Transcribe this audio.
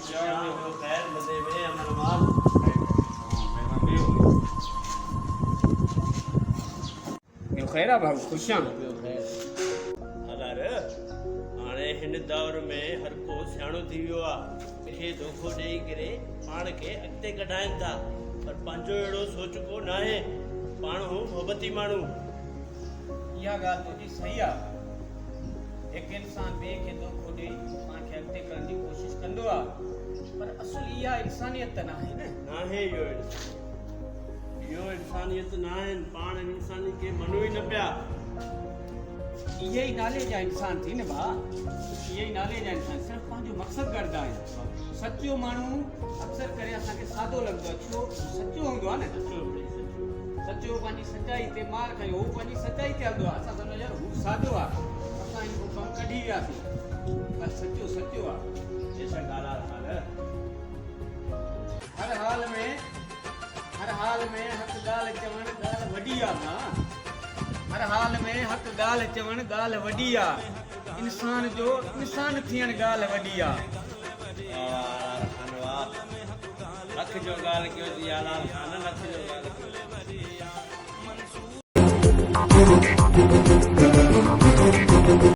ॿियो ख़ैर मज़े में अमन माल ॿियो ख़ैर आहे भाऊ ख़ुशि आहियां ॿियो ख़ैर अगर हाणे हिन दौर में हर को सियाणो थी वियो आहे खे धोखो ॾेई करे पाण खे अॻिते कढाइनि था पर पंहिंजो अहिड़ो सोच को न आहे पाण हू मोहबती माण्हू इहा ॻाल्हि तुंहिंजी सही आहे हिकु इंसान ॿिए खे धोखो ॾेई पाण खे अॻिते करण जी कोशिशि कंदो आहे पर असुल इहा इंसानियत त न आहे न नाहे इहो इंसानियत न आहिनि पाण इंसानी खे मनो ई न पिया इहे ई नाले जा इंसान थी न भाउ इहे ई नाले जा इंसान सिर्फ़ु पंहिंजो मक़सदु करदा आहिनि सचो माण्हू अक्सर करे असांखे सादो लॻंदो आहे छो सचो हूंदो आहे न सचो पंहिंजी सचाई ते मार खयो हू पंहिंजी सचाई ते हलंदो आहे असां सम्झो यार हू सादो आहे असां हिन खां कमु कढी वियासीं पर सचो सचो आहे बेशक आला हाल हर हाल में हक़ ॻाल्हि चवण ॻाल्हि वॾी आहे ना हर हाल में हक़ ॻाल्हि चवण ॻाल्हि वॾी आहे इंसान जो इंसान थियण ॻाल्हि वॾी आहे लख जो ॻाल्हि कयो थी आला खान लख जो ॻाल्हि कयो